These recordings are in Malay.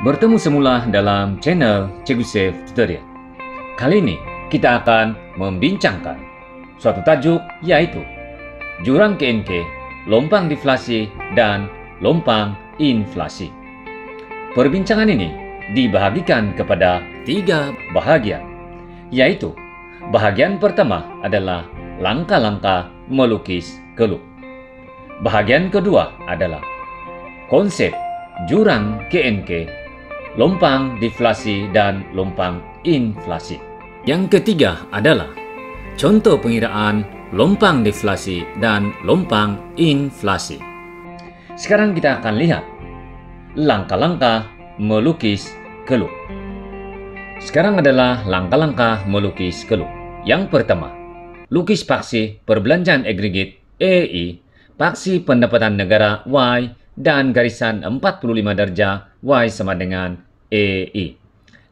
Bertemu semula dalam channel Cikgu Safe Tutorial. Kali ini kita akan membincangkan suatu tajuk, yaitu jurang KNK, lompang deflasi, dan lompang inflasi. Perbincangan ini dibahagikan kepada 3 bahagian, yaitu bahagian pertama adalah langkah-langkah melukis kelup. Bahagian kedua adalah konsep jurang KNK, lompang deflasi, dan lompang inflasi. Yang ketiga adalah contoh pengiraan lompang deflasi dan lompang inflasi. Sekarang kita akan lihat langkah-langkah melukis kelup. Sekarang adalah langkah-langkah melukis kelup. Yang pertama, lukis paksi perbelanjaan agregat EI, paksi pendapatan negara Y, dan garisan 45 darjah Y sama dengan EI.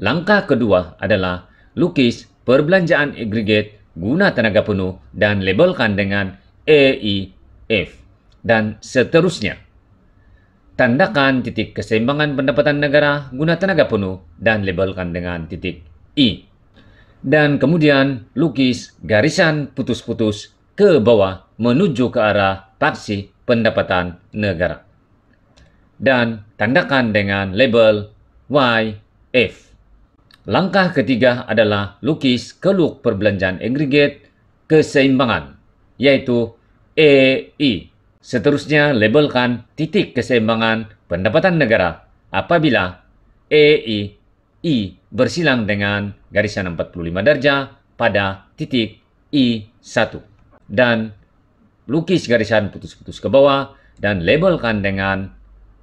Langkah kedua adalah lukis perbelanjaan agregat guna tenaga penuh dan labelkan dengan EIF, dan seterusnya. Tandakan titik keseimbangan pendapatan negara guna tenaga penuh dan labelkan dengan titik I. Dan kemudian lukis garisan putus-putus ke bawah menuju ke arah paksi pendapatan negara. Dan tandakan dengan label YF. Langkah ketiga adalah lukis kelup perbelanjaan agregat keseimbangan, yaitu EI. Seterusnya labelkan titik keseimbangan pendapatan negara apabila EI bersilang dengan garisan 45 darjah pada titik I1. Dan lukis garisan putus-putus ke bawah dan labelkan dengan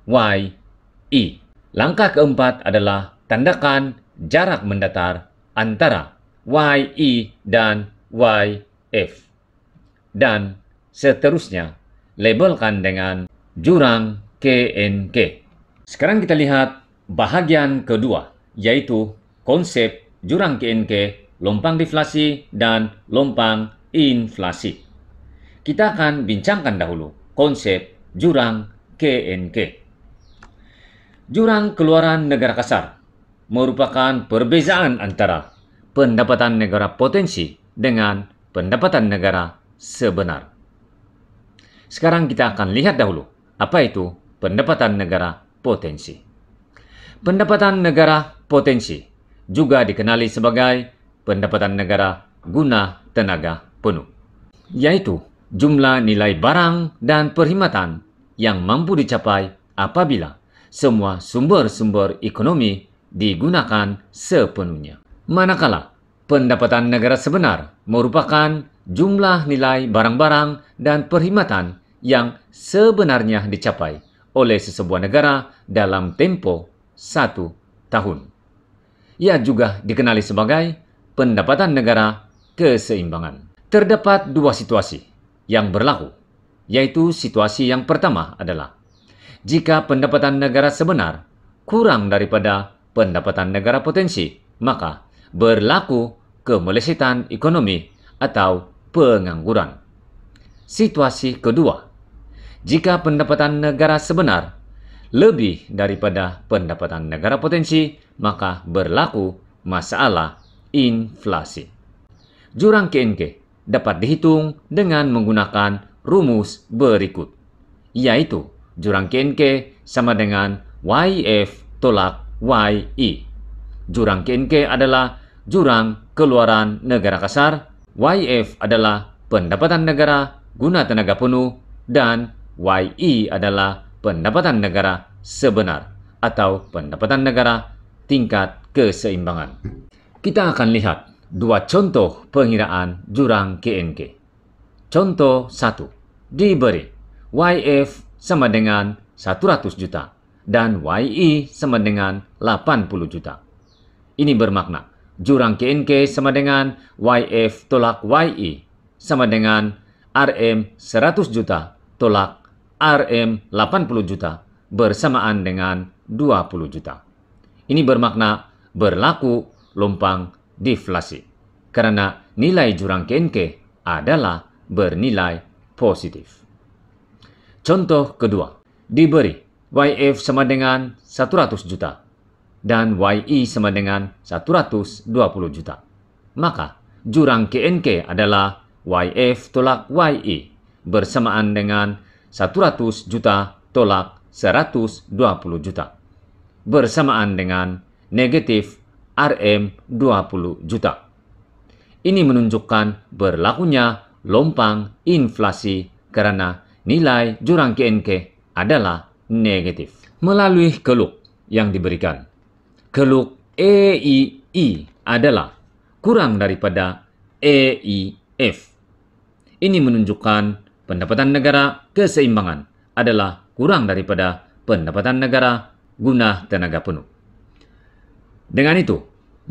YI. Langkah keempat adalah tandakan jarak mendatar antara YI dan YF. Dan seterusnya labelkan dengan jurang KNK. Sekarang kita lihat bahagian kedua, yaitu konsep jurang KNK, lompang deflasi, dan lompang inflasi. Kita akan bincangkan dahulu konsep jurang KNK. Jurang keluaran negara kasar merupakan perbezaan antara pendapatan negara potensi dengan pendapatan negara sebenar. Sekarang kita akan lihat dahulu apa itu pendapatan negara potensi. Pendapatan negara potensi juga dikenali sebagai pendapatan negara guna tenaga penuh, yaitu jumlah nilai barang dan perkhidmatan yang mampu dicapai apabila semua sumber-sumber ekonomi digunakan sepenuhnya. Manakala pendapatan negara sebenar merupakan jumlah nilai barang-barang dan perkhidmatan yang sebenarnya dicapai oleh sesebuah negara dalam tempo 1 tahun. Ia juga dikenali sebagai pendapatan negara keseimbangan. Terdapat 2 situasi yang berlaku, yaitu situasi yang pertama adalah jika pendapatan negara sebenar kurang daripada pendapatan negara potensi, maka berlaku kemelesetan ekonomi atau pengangguran. Situasi kedua, jika pendapatan negara sebenar lebih daripada pendapatan negara potensi, maka berlaku masalah inflasi. Jurang KNK dapat dihitung dengan menggunakan rumus berikut, yaitu jurang KNK sama dengan YF tolak YI. Jurang KNK adalah jurang keluaran negara kasar, YF adalah pendapatan negara guna tenaga penuh, dan YI adalah pendapatan negara sebenar atau pendapatan negara tingkat keseimbangan. Kita akan lihat 2 contoh pengiraan jurang KNK. Contoh 1. Diberi YF sama dengan 100 juta dan YI sama dengan 80 juta. Ini bermakna jurang KNK sama dengan YF tolak YI sama dengan RM 100 juta tolak RM 80 juta bersamaan dengan 20 juta. Ini bermakna berlaku lompang deflasi karena nilai jurang KNK adalah bernilai positif. Contoh kedua, diberi YF sama dengan 100 juta dan YI sama dengan 120 juta. Maka jurang KNK adalah YF tolak YI bersamaan dengan 100 juta tolak 120 juta. Bersamaan dengan negatif RM 20 juta. Ini menunjukkan berlakunya lompang inflasi karena nilai jurang KNK adalah negatif. Melalui keluk yang diberikan, keluk EII adalah kurang daripada EIF. Ini menunjukkan pendapatan negara keseimbangan adalah kurang daripada pendapatan negara guna tenaga penuh. Dengan itu,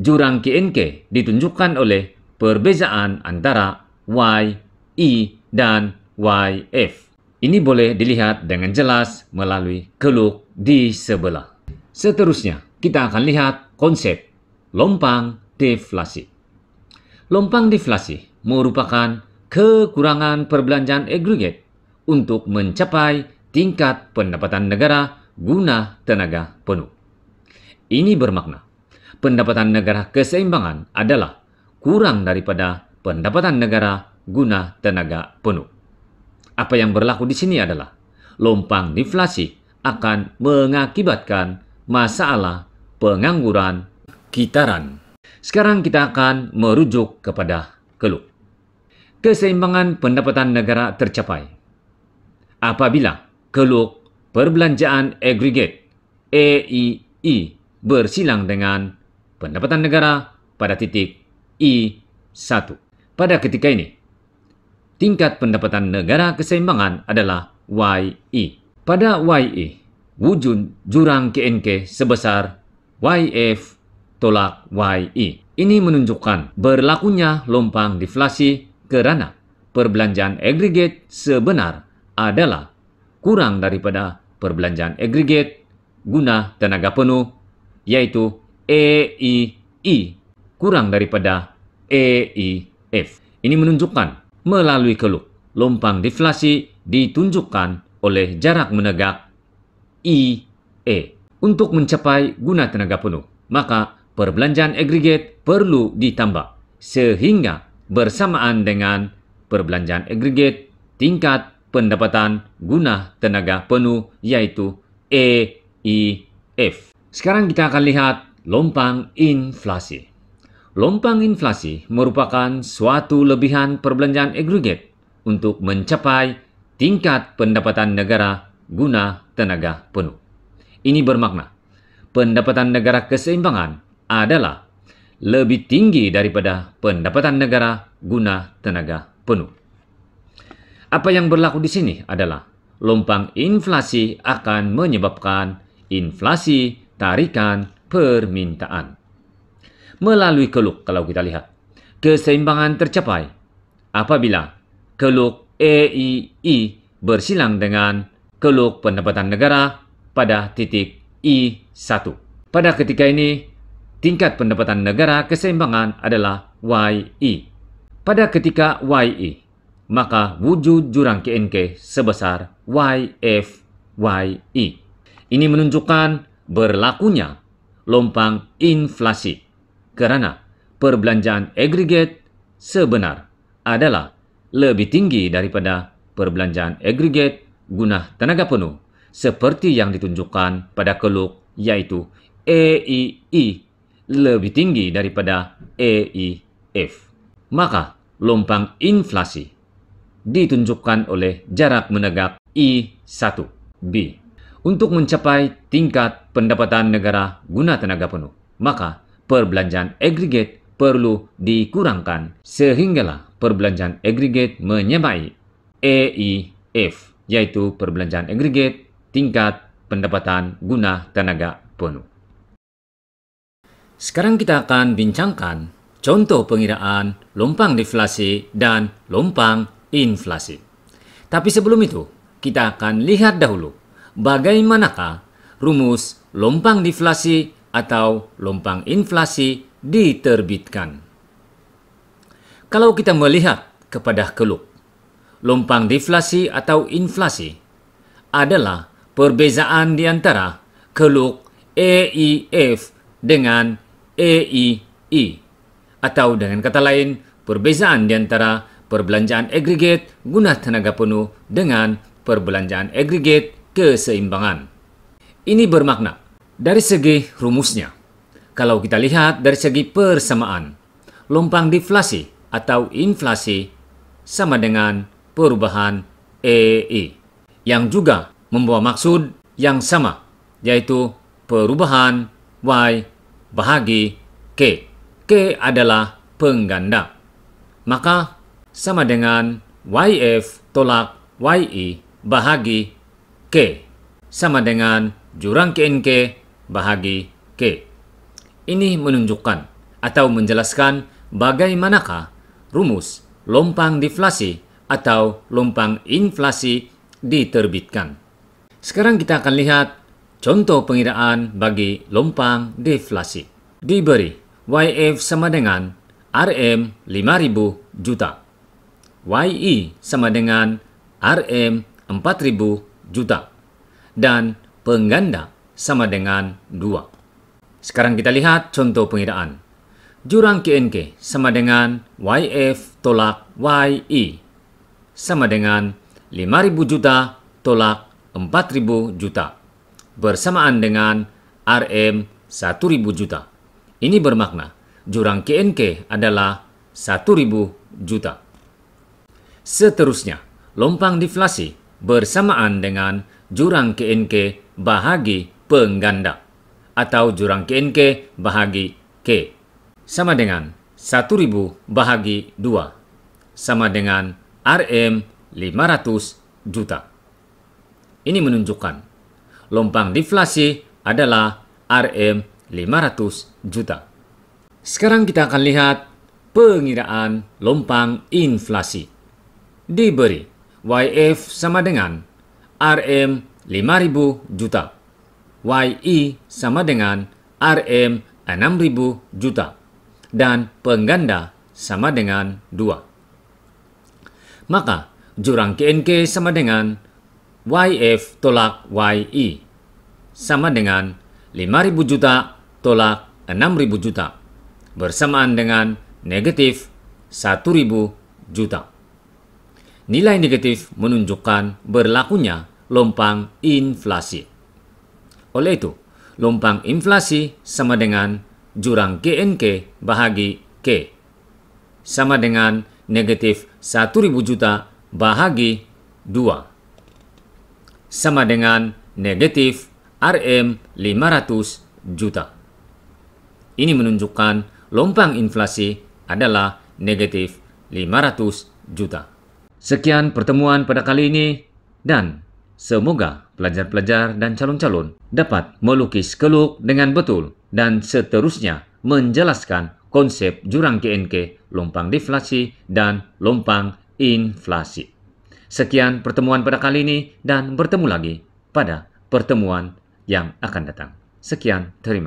jurang KNK ditunjukkan oleh perbezaan antara Y, I, dan YF. Ini boleh dilihat dengan jelas melalui keluk di sebelah. Seterusnya, kita akan lihat konsep lompang deflasi. Lompang deflasi merupakan kekurangan perbelanjaan agregat untuk mencapai tingkat pendapatan negara guna tenaga penuh. Ini bermakna pendapatan negara keseimbangan adalah kurang daripada pendapatan negara guna tenaga penuh. Apa yang berlaku di sini adalah lompang deflasi akan mengakibatkan masalah pengangguran kitaran. Sekarang kita akan merujuk kepada keluk. Keseimbangan pendapatan negara tercapai apabila keluk perbelanjaan agregat EII bersilang dengan pendapatan negara pada titik I1. Pada ketika ini, tingkat pendapatan negara keseimbangan adalah YI. Pada YI, wujud jurang KNK sebesar YF tolak YI. Ini menunjukkan berlakunya lompang deflasi kerana perbelanjaan agregat sebenar adalah kurang daripada perbelanjaan agregat guna tenaga penuh, yaitu EII kurang daripada EIF. Ini menunjukkan melalui keluk lompang deflasi ditunjukkan oleh jarak menegak IE. Untuk mencapai guna tenaga penuh, maka perbelanjaan agregat perlu ditambah sehingga bersamaan dengan perbelanjaan agregat tingkat pendapatan guna tenaga penuh, yaitu EIF. Sekarang kita akan lihat lompang inflasi. Lompang inflasi merupakan suatu lebihan perbelanjaan agregat untuk mencapai tingkat pendapatan negara guna tenaga penuh. Ini bermakna pendapatan negara keseimbangan adalah lebih tinggi daripada pendapatan negara guna tenaga penuh. Apa yang berlaku di sini adalah lompang inflasi akan menyebabkan inflasi tarikan permintaan. Melalui keluk, kalau kita lihat, keseimbangan tercapai apabila keluk EII bersilang dengan keluk pendapatan negara pada titik I1. Pada ketika ini, tingkat pendapatan negara keseimbangan adalah YI. Pada ketika YI, maka wujud jurang KNK sebesar YFYI. Ini menunjukkan berlakunya lompang inflasi kerana perbelanjaan agregat sebenar adalah lebih tinggi daripada perbelanjaan agregat guna tenaga penuh seperti yang ditunjukkan pada keluk, yaitu EII lebih tinggi daripada EIF. Maka lompang inflasi ditunjukkan oleh jarak menegak I1B. Untuk mencapai tingkat pendapatan negara guna tenaga penuh, maka perbelanjaan agregat perlu dikurangkan sehinggalah perbelanjaan agregat menyamai EIF, yaitu perbelanjaan agregat tingkat pendapatan guna tenaga penuh. Sekarang kita akan bincangkan contoh pengiraan lompang deflasi dan lompang inflasi. Tapi sebelum itu, kita akan lihat dahulu bagaimanakah rumus lompang deflasi atau lompang inflasi diterbitkan. Kalau kita melihat kepada keluk, lompang deflasi atau inflasi adalah perbezaan di antara keluk EIF dengan EII. Atau dengan kata lain, perbezaan di antara perbelanjaan agregat guna tenaga penuh dengan perbelanjaan agregat keseimbangan. Ini bermakna dari segi rumusnya. Kalau kita lihat dari segi persamaan, lompang deflasi atau inflasi sama dengan perubahan EI, yang juga membawa maksud yang sama, yaitu perubahan Y bahagi K. K adalah pengganda. Maka sama dengan YF tolak YI bahagi K, sama dengan jurang KNK bahagi K. Ini menunjukkan atau menjelaskan bagaimanakah rumus lompang deflasi atau lompang inflasi diterbitkan. Sekarang kita akan lihat contoh pengiraan bagi lompang deflasi. Diberi YF sama dengan RM 5.000 juta. YI sama dengan RM 4.000 juta. Dan pengganda sama dengan 2. Sekarang kita lihat contoh pengiraan. Jurang KNK sama dengan YF tolak YI sama dengan 5.000 juta tolak 4.000 juta. Bersamaan dengan RM 1.000 juta. Ini bermakna jurang KNK adalah 1.000 juta. Seterusnya, lompang deflasi bersamaan dengan jurang KNK bahagi pengganda atau jurang KNK bahagi K sama dengan 1.000 bahagi 2 sama dengan RM 500 juta. Ini menunjukkan lompang deflasi adalah RM 500 juta. Sekarang kita akan lihat pengiraan lompang inflasi. Diberi YF sama dengan RM 5.000 juta. YI sama dengan RM 6.000 juta. Dan pengganda sama dengan 2. Maka jurang KNK sama dengan YF tolak YI sama dengan 5.000 juta tolak 6.000 juta bersamaan dengan negatif 1.000 juta. Nilai negatif menunjukkan berlakunya lompang inflasi. Oleh itu, lompang inflasi sama dengan jurang KNK bahagi K sama dengan negatif 1.000 juta bahagi 2 sama dengan negatif RM 500 juta. Ini menunjukkan lompang inflasi adalah negatif 500 juta. Sekian pertemuan pada kali ini dan semoga pelajar-pelajar dan calon-calon dapat melukis keluk dengan betul dan seterusnya menjelaskan konsep jurang KNK, lompang deflasi, dan lompang inflasi. Sekian pertemuan pada kali ini dan bertemu lagi pada pertemuan yang akan datang. Sekian, terima kasih.